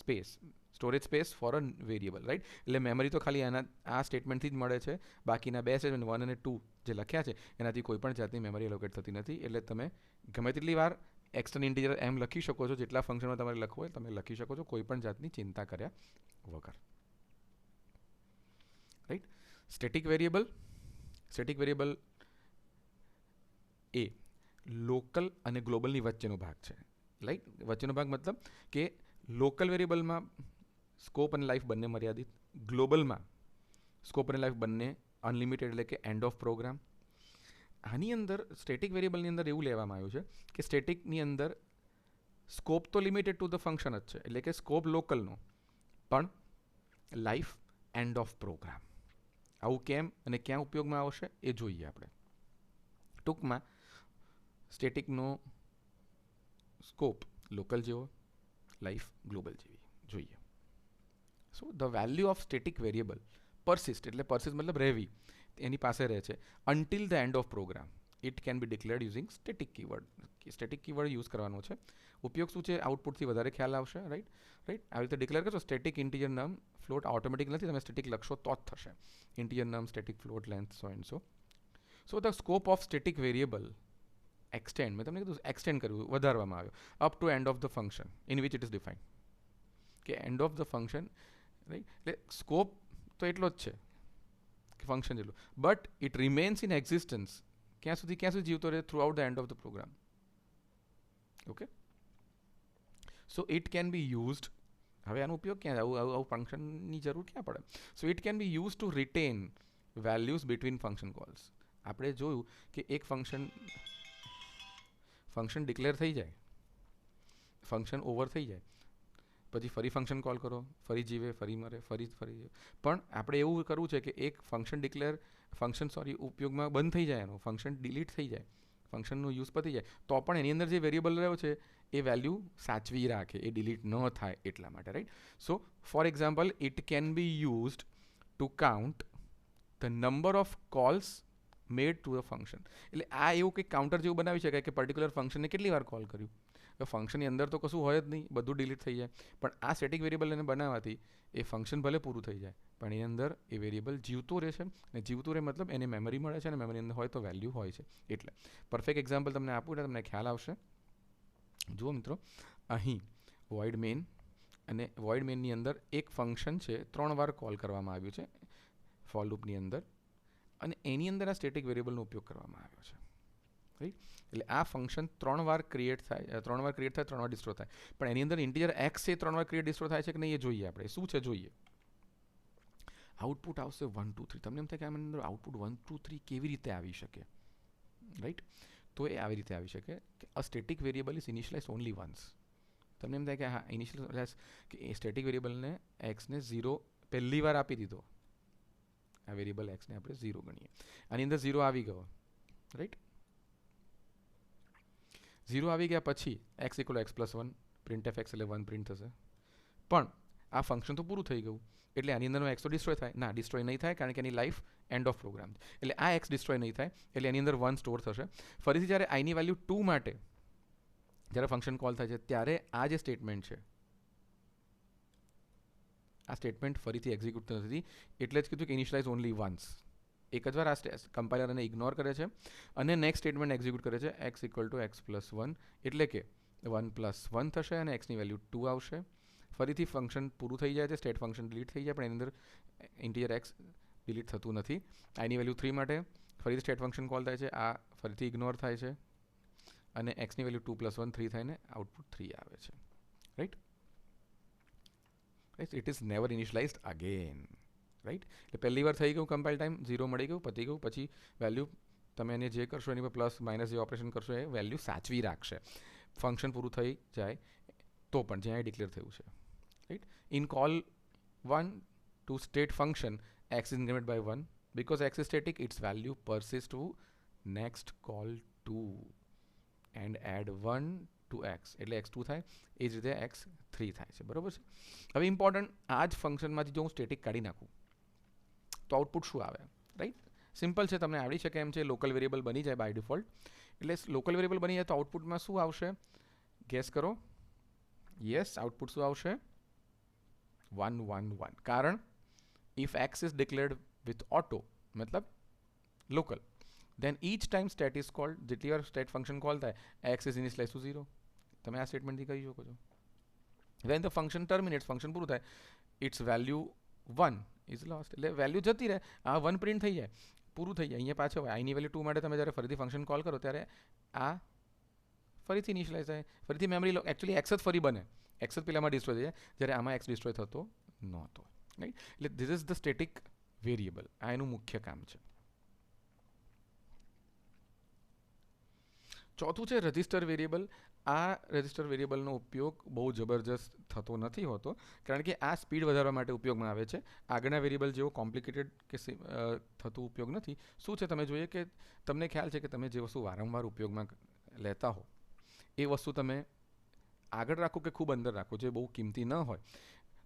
space, storage space for a variable, right. એટલે મેમરી તો ખાલી એના આ સ્ટેટમેન્ટથી જ મળે છે. બાકીના બે સ્ટેટમેન્ટ 1 અને 2 જે લખ્યા છે એનાથી કોઈ પણ જાતની મેમરી એલોકેટ થતી નથી. એટલે તમે ગમે તેટલી વાર એક્સટર્ન ઇન્ટીજર એમ લખી શકો છો, જેટલા ફંક્શનમાં તમારે લખવું હોય તમે લખી શકો છો, કોઈ પણ જાતની ચિંતા કર્યા વગર, રાઈટ. સ્ટેટિક વેરિયેબલ એ લોકલ અને ગ્લોબલની વચ્ચેનો ભાગ છે, રાઈટ. વચ્ચેનો ભાગ મતલબ કે લોકલ વેરિયેબલમાં સ્કોપ અને લાઈફ બંને મર્યાદિત, ગ્લોબલમાં સ્કોપ અને લાઈફ બંને અનલિમિટેડ એટલે કે એન્ડ ઓફ પ્રોગ્રામ. આની અંદર સ્ટેટિક વેરિયેબલની અંદર એવું લેવામાં આવ્યું છે કે સ્ટેટિકની અંદર સ્કોપ તો લિમિટેડ ટુ ધ ફંક્શન જ છે, એટલે કે સ્કોપ લોકલનો, પણ લાઈફ એન્ડ ઓફ પ્રોગ્રામ. આવું કેમ અને ક્યાં ઉપયોગમાં આવશે એ જોઈએ આપણે. ટૂંકમાં સ્ટેટિકનો સ્કોપ લોકલ જેવો, લાઈફ ગ્લોબલ જેવી જોઈએ. So the value of static variable persist, એટલે પરસિસ્ટ મતલબ રહેવી, એની પાસે રહે છે until the end of program. It can be declared using static keyword. Static keyword use કરવાનો છે. ઉપયોગ શું છે આઉટપુટથી વધારે ખ્યાલ આવશે, રાઈટ. આવી રીતે ડિક્લેર કરશો static integer num float automatic નથી, તમે સ્ટેટિક લખશો તો જ થશે. Integer num static float length so and so. So the scope of static variable extend, મેં તમને કીધું એક્સટેન્ડ કર્યું, વધારવામાં આવ્યો up to end of the function in which it is defined. કે end of the function, right. એટલે scope તો એટલો જ છે કે ફંક્શન જેટલું, but it remains in existence ક્યાં સુધી જીવતો રહે throughout the end of the program. Okay. So it can be used, હવે આનો ઉપયોગ ક્યાં, આવું ફંક્શનની જરૂર ક્યાં પડે. So it can be use to retain values between function calls. આપણે જોયું કે એક ફંક્શન ડિક્લેર થઈ જાય, ફંક્શન ઓવર થઈ જાય, પછી ફરી ફંક્શન કોલ કરો, ફરી જીવે, ફરી મરે, ફરી પણ આપણે એવું કરવું છે કે એક ફંક્શન ઉપયોગમાં બંધ થઈ જાય, એનો ફંક્શન ડિલીટ થઈ જાય, ફંક્શનનો યુઝ પતી જાય, તો પણ એની અંદર જે વેરિયેબલ રહ્યો છે એ વેલ્યુ સાચવી રાખે, એ ડિલીટ ન થાય એટલા માટે, right. So for example it can be used to count the number of calls made to the function. એટલે આ એવું કંઈક કાઉન્ટર જેવું બનાવી શકાય કે પર્ટિક્યુલર ફંક્શનને કેટલી વાર કોલ કર્યું. ફંક્શનની અંદર તો કશું હોય જ નહીં, બધું ડિલીટ થઈ જાય, પણ આ સ્ટેટિક વેરિયેબલ એને બનાવવાથી એ ફંક્શન ભલે પૂરું થઈ જાય પણ એની અંદર એ વેરિયેબલ જીવતું રહે છે. અને જીવતું રહે મતલબ એને મેમરી મળે છે, અને મેમરી અંદર હોય તો વેલ્યુ હોય છે. એટલે પરફેક્ટ એક્ઝામ્પલ તમને આપું એટલે તમને ખ્યાલ આવશે. જુઓ મિત્રો, અહીં વોઇડ મેઇન, અને વોઇડ મેઇનની અંદર એક ફંક્શન છે 3 વાર કોલ કરવામાં આવ્યું છે ફોર લૂપની અંદર, અને એની અંદર આ સ્ટેટિક વેરિયેબલનો ઉપયોગ કરવામાં આવ્યો છે, રાઈટ. એટલે આ ફંક્શન 3 વાર ક્રિએટ થાય, 3 વાર ડિસ્ટ્રો થાય, પણ એની અંદર ઇન્ટીજર એક્સ છે 3 વાર ક્રિએટ ડિસ્ટ્રો થાય છે કે નહીં એ જોઈએ આપણે. શું છે જોઈએ. આઉટપુટ આવશે 1 2 3. તમને એમ થાય કે આની અંદર આઉટપુટ 1 2 3 કેવી રીતે આવી શકે, રાઈટ. તો એ આવી રીતે આવી શકે કે a static variable is initialize only once. તમને એમ થાય કે હા ઇનિશિયલાઇઝ કે એ સ્ટેટિક વેરિયેબલને એક્સને 0 પહેલી વાર આપી દીધો, આ વેરિયેબલ એક્સને આપણે 0 ગણીએ, આની અંદર 0 આવી ગયો, રાઈટ. 0 આવી ગયા પછી x equal x plus 1, print F x એટલે 1 પ્રિન્ટ થશે. પણ આ ફંક્શન તો પૂરું થઈ ગયું, એટલે આની અંદરનો એક્સ તો ડિસ્ટ્રોય થાય ના, ડિસ્ટ્રોય નહીં થાય, કારણ કે એની લાઈફ એન્ડ ઓફ પ્રોગ્રામ. એટલે આ એક્સ ડિસ્ટ્રોય નહીં થાય, એટલે એની અંદર 1 સ્ટોર થશે. ફરીથી જ્યારે આઈની વેલ્યુ 2 માટે જ્યારે ફંક્શન કોલ થાય છે ત્યારે આ જે સ્ટેટમેન્ટ છે, આ સ્ટેટમેન્ટ ફરીથી એક્ઝિક્યુટ થતી, એટલે જ કીધું કે ઇનિશિયલાઇઝ ઓનલી વન્સ. એક જ વાર આ કમ્પાઇલર એને ઇગ્નોર કરે છે અને નેક્સ્ટ સ્ટેટમેન્ટ એક્ઝિક્યુટ કરે છે x equal to x plus 1, એટલે કે 1 પ્લસ 1 થશે અને એક્સની વેલ્યુ 2 આવશે. ફરીથી ફંક્શન પૂરું થઈ જાય છે, સ્ટેટ ફંક્શન ડિલીટ થઈ જાય, પણ એની અંદર ઇન્ટીજર એક્સ ડિલીટ થતું નથી. આઈની વેલ્યુ 3 માટે ફરીથી સ્ટેટ ફંક્શન કોલ થાય છે, આ ફરીથી ઇગ્નોર થાય છે, અને એક્સની વેલ્યુ 2 પ્લસ 1 3 થઈને આઉટપુટ 3 આવે છે, right. It is never initialised again, right. એટલે પહેલી વાર થઈ ગયું કમ્પાઇલ ટાઈમ, 0 મળી ગયું, પતી ગયું, પછી વેલ્યુ તમે એને જે કરશો એની પર પ્લસ માઇનસ જે ઓપરેશન કરશો એ વેલ્યુ સાચવી રાખશે, ફંક્શન પૂરું થઈ જાય તો પણ જ્યાં ડિક્લેર થયું છે, right. In call 1 to state function x is increment by 1, because x is static its value persists to next call 2 and add 1 two x એટલે x2 થાય, એ જ રીતે x3 થાય છે, બરાબર છે. હવે ઇમ્પોર્ટન્ટ, આ જ ફંક્શનમાંથી જો હું સ્ટેટિક કાઢી નાખું તો આઉટપુટ શું આવે, રાઈટ? સિમ્પલ છે, તમને આવડી શકે એમ છે. લોકલ વેરિયેબલ બની જાય બાય ડિફોલ્ટ. એટલે લોકલ વેરિયેબલ બની જાય તો આઉટપુટમાં શું આવશે, ગેસ કરો. યસ, આઉટપુટ શું આવશે? 1 1 1. કારણ if x is declared with auto મતલબ local, then each time stat is called, જેટલી વાર stat function કોલ થાય, x is initialized to 0. તમે આ સ્ટેટમેન્ટથી કહી શકો છો. when the function terminates, function પૂરું થાય, its value 1 is lost. એટલે વેલ્યુ જતી રહે, આ 1 પ્રિન્ટ થઈ જાય, પૂરું થઈ જાય. અહીંયા પાછો આઈની વેલ્યુ 2 માટે તમે જ્યારે ફરીથી ફંક્શન કોલ કરો ત્યારે આ ફરીથી ઇનિશિયલાઇઝ થાય, ફરીથી મેમરી લો. એકચ્યુઅલી એક્સ જ ફરી બને, એક્સ જ પેલામાં ડિસ્ટ્રોય થઈ જાય, જ્યારે આમાં એક્સ ડિસ્ટ્રોય થતો નહોતો, રાઈટ? એટલે this is the static variable, આ એનું મુખ્ય કામ છે. ચોથું છે રજિસ્ટર વેરિયેબલ. આ રજિસ્ટર વેરિયેબલનો ઉપયોગ બહુ જબરજસ્ત થતો નથી હોતો, કારણ કે આ સ્પીડ વધારવા માટે ઉપયોગમાં આવે છે. આગળના વેરિયેબલ જેવો કોમ્પ્લિકેટેડ કે થતું ઉપયોગ નથી. શું છે, તમે જોઈએ કે તમને ખ્યાલ છે કે તમે જે વસ્તુ વારંવાર ઉપયોગમાં લેતા હો એ વસ્તુ તમે આગળ રાખો કે ખૂબ અંદર રાખો, જે બહુ કિંમતી ન હોય,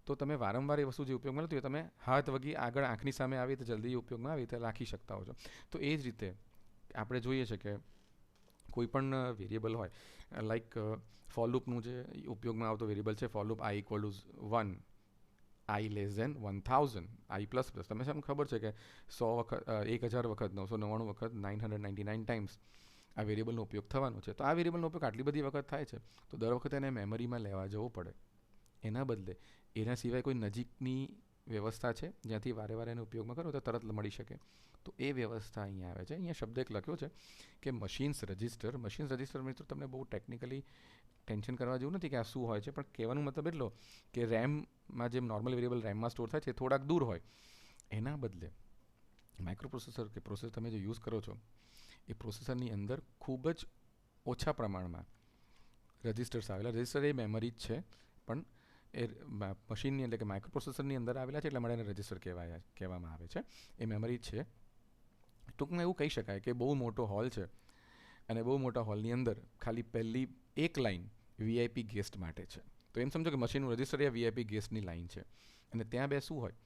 તો તમે વારંવાર એ વસ્તુ જે ઉપયોગમાં લેતી હોય તમે હાથ વગી આગળ આંખની સામે આવી તો જલ્દી ઉપયોગમાં આવી રીતે રાખી શકતા હો છો. તો એ જ રીતે આપણે જોઈએ છે કે કોઈ પણ વેરિયેબલ હોય, લાઈક ફોર લૂપનું જે ઉપયોગમાં આવતો વેરિયેબલ છે, for loop i equal to 1, i less than 1000, i plus plus. તમને શું ખબર છે કે 100 વખત 1000 વખત 999 વખત 999 ટાઈમ્સ આ વેરિયેબલનો ઉપયોગ થવાનો છે. તો આ વેરિયેબલનો ઉપયોગ આટલી બધી વખત થાય છે તો દર વખતે એને મેમરીમાં લેવા જવું પડે. એના બદલે એના સિવાય કોઈ નજીકની વ્યવસ્થા છે જ્યાંથી વારે વારે એને ઉપયોગમાં કરો તો તરત મળી શકે, તો એ વ્યવસ્થા અહીંયા આવે છે. અહીંયા શબ્દ એક લખ્યો છે કે મશીન્સ રજિસ્ટર. મશીન્સ રજિસ્ટર મિત્રો તમને બહુ ટેકનિકલી ટેન્શન કરવા જેવું નથી કે આ શું હોય છે, પણ કહેવાનું મતલબ એટલો કે રેમમાં જેમ નોર્મલ વેરિયેબલ રેમમાં સ્ટોર થાય છે થોડાક દૂર હોય, એના બદલે માઇક્રોપ્રોસેસર કે પ્રોસેસર તમે જે યુઝ કરો છો એ પ્રોસેસરની અંદર ખૂબ જ ઓછા પ્રમાણમાં રજિસ્ટર્સ આવેલા. રજિસ્ટર એ મેમરી જ છે, પણ એ મશીનની એટલે કે માઇક્રોપ્રોસેસરની અંદર આવેલા છે, એટલે માટે એને રજિસ્ટર કહેવામાં આવે છે. એ મેમરી જ છે. ટૂંકમાં એવું કહી શકાય કે બહુ મોટો હોલ છે અને બહુ મોટા હોલની અંદર ખાલી પહેલી એક લાઈન વીઆઈપી ગેસ્ટ માટે છે. તો એમ સમજો કે મશીનનું રજિસ્ટર એ વીઆઈપી ગેસ્ટની લાઈન છે અને ત્યાં બેસવું હોય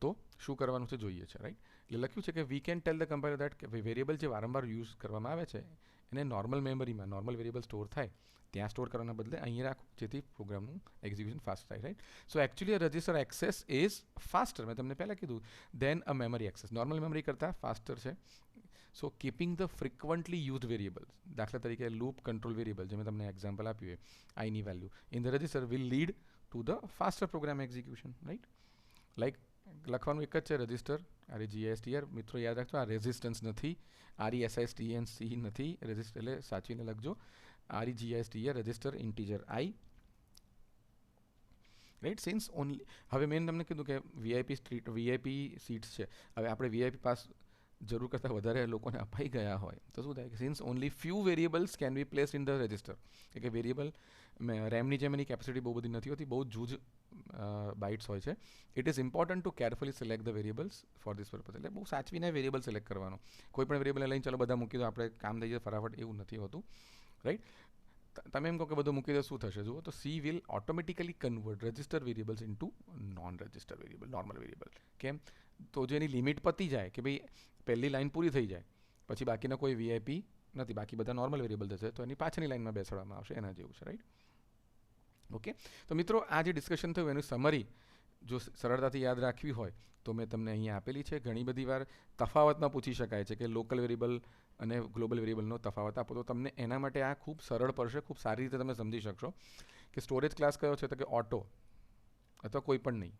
તો શું કરવાનું છે જોઈએ છે, રાઈટ? એટલે લખ્યું છે કે we can tail the compiler that કે વેરિયેબલ જે વારંવાર યુઝ કરવામાં આવે છે એને નોર્મલ મેમરીમાં નોર્મલ વેરિયેબલ સ્ટોર થાય ત્યાં સ્ટોર કરવાના બદલે અહીંયા રાખો, જેથી પ્રોગ્રામનું એક્ઝિક્યુશન ફાસ્ટ થાય, right? So actually register access is faster, મેં તમને પહેલાં કીધું, then a memory access. Normal memory કરતાં ફાસ્ટર છે. So keeping the frequently used variables, દાખલા તરીકે લૂપ કંટ્રોલ વેરિયેબલ, જે મેં તમને એક્ઝામ્પલ આપ્યું એ આઈની value in the register will lead to the faster program execution, right? Like લખવાનું એક જ છે રજિસ્ટર, REGISTR. મિત્રો યાદ રાખજો, આ રેઝિસ્ટન્સ નથી, RESISTNC નથી. રજિસ્ટર એટલે સાચવીને લખજો, REGISTR, register integer i, right? Since only, હવે મેં તમને કીધું કે વીઆઈપી સીટ્સ છે, હવે આપણે વીઆઈપી પાસ જરૂર કરતાં વધારે લોકોને અપાઈ ગયા હોય તો શું થાય કે since only few variables can be place in the register, કે વેરિયેબલ રેમની જેમ એની કેપેસિટી બહુ બધી નથી હોતી, બહુ જૂજ બાઇટ્સ હોય છે. It is important to carefully select the variables for this purpose. એટલે બહુ સાચવીને વેરિયેબલ સિલેક્ટ કરવાનો. કોઈ પણ વેરિયેબલ લઈને ચલો બધા મૂકી દો આપણે કામ થઈ જાય ફટાફટ, એવું નથી હોતું, રાઈટ? તમે એમ કહો કે બધું મૂકી દો શું થશે, જુઓ તો she will automatically convert register variables into non register variable, normal variable. કેમ? તો જે એની લિમિટ પતી જાય કે ભાઈ પહેલી લાઈન પૂરી થઈ જાય પછી બાકીના કોઈ વીઆઈપી નથી, બાકી બધા નોર્મલ વેરિયેબલ થશે, તો એની પાછળની લાઈનમાં બેસાડવામાં આવશે, એના જેવું છે, રાઈટ? ઓકે, તો મિત્રો આ જે ડિસ્કશન થયું એનું સમરી જો સરળતાથી યાદ રાખવી હોય તો મેં તમને અહીંયા આપેલી છે. ઘણી બધી વાર તફાવતમાં પૂછી શકાય છે કે લોકલ વેરિયેબલ અને ગ્લોબલ વેરિયેબલનો તફાવત આપો, તો તમને એના માટે આ ખૂબ સરળ પડશે, ખૂબ સારી રીતે તમે સમજી શકશો કે સ્ટોરેજ ક્લાસ કયો છે, તો કે ઓટો અથવા કોઈ પણ નહીં,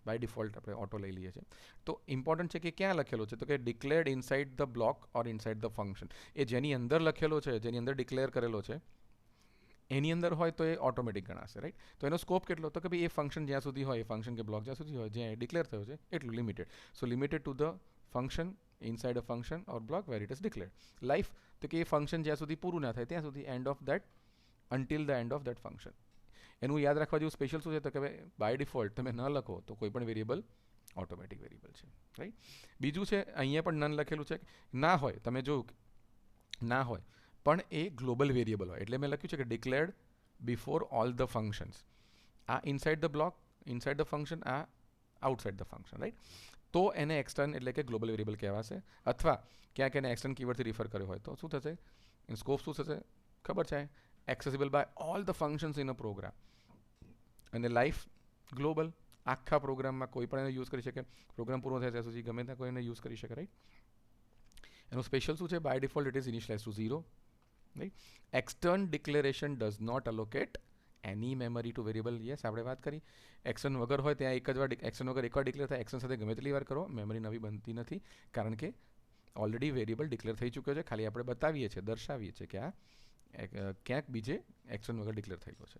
બાય ડિફોલ્ટ આપણે ઓટો લઈ લઈએ છીએ. તો ઇમ્પોર્ટન્ટ છે કે ક્યાં લખેલો છે, તો કે declared inside the block or inside the function. એ જેની અંદર લખેલો છે, જેની અંદર ડિક્લેર કરેલો છે એની અંદર હોય તો એ ઓટોમેટિક ગણાશે, રાઈટ? તો એનો સ્કોપ કેટલો, તો કે ભાઈ એ ફંક્શન જ્યાં સુધી હોય, એ ફંક્શન કે બ્લોક જ્યાં સુધી હોય, જ્યાં ડિક્લેર થયો છે એટલું limited. So limited to the function inside a function or block where it is declared. Life, તો કે એ ફંક્શન જ્યાં સુધી પૂરું ના થાય ત્યાં સુધી, end of that, until the end of that function. એનું યાદ રાખવા જેવું સ્પેશિયલ શું છે, તો કે બાય ડિફોલ્ટ તમે ન લખો તો કોઈ પણ વેરિયેબલ ઓટોમેટિક વેરિયેબલ છે, રાઈટ? બીજું છે અહીંયા પણ નન લખેલું છે, ના હોય, તમે જોયું ના હોય પણ એ ગ્લોબલ વેરિયેબલ હોય. એટલે મેં લખ્યું છે કે declared before all the functions. આ inside the block, inside the function, આ આઉટસાઇડ ધ ફંક્શન, રાઈટ. તો એને એક્સટર્ન એટલે કે ગ્લોબલ વેરિયેબલ કહેવાશે. અથવા ક્યાંક એને એક્સટર્ન કીવર્ડથી રિફર કર્યો હોય તો શું થશે, એનો સ્કોપ શું થશે ખબર છે, accessible by all the functions in a program. અને લાઈફ ગ્લોબલ, આખા પ્રોગ્રામમાં કોઈ પણ એને યુઝ કરી શકે, પ્રોગ્રામ પૂરો થાય ત્યાં સુધી ગમે ત્યાં કોઈ એને યુઝ કરી શકે, રાઈટ. એનું સ્પેશિયલ શું છે, by default it is initialize to 0, right. Extern declaration does not allocate any memory to variable. Yes, આપણે વાત કરી એક્શન વગર હોય ત્યાં એક જ વાર, એક્શન વગર એકવાર ડિક્લેર થાય, એક્શન સાથે ગમે તેટલી વાર કરો, મેમરી નવી બનતી નથી, કારણ કે ઓલરેડી વેરિયેબલ ડિક્લેર થઈ ચૂક્યો છે. ખાલી આપણે બતાવીએ છીએ, દર્શાવીએ છીએ કે આ ક્યાંક બીજે એક્શન વગર ડિક્લેર થયેલો છે.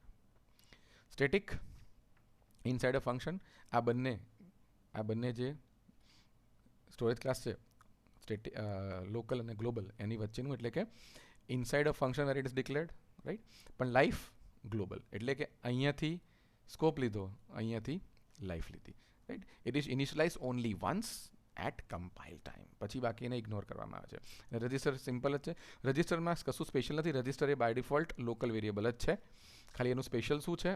સ્ટેટિક, ઇનસાઇડ અ ફંક્શન, આ બંને જે સ્ટોરેજ ક્લાસ છે, લોકલ અને ગ્લોબલ, એની વચ્ચેનું, એટલે કે inside a function where it is declared, right. પણ લાઈફ ગ્લોબલ, એટલે કે અહીંયાથી સ્કોપ લીધો, અહીંયાથી લાઈફ લીધી, right. It is initialize only once at compile time, પછી બાકી એને ઇગ્નોર કરવામાં આવે છે. રજિસ્ટર સિમ્પલ જ છે. રજિસ્ટરમાં કશું સ્પેશિયલ નથી. રજિસ્ટર એ બાય ડિફોલ્ટ લોકલ વેરિયેબલ જ છે. ખાલી એનું સ્પેશિયલ શું છે,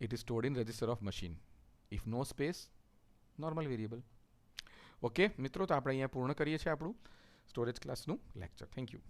it is stored in register of machine. If no space, normal variable. Okay મિત્રો, તો આપણે અહીંયા પૂર્ણ કરીએ છીએ આપણું સ્ટોરેજ ક્લાસનું લેક્ચર. Thank you.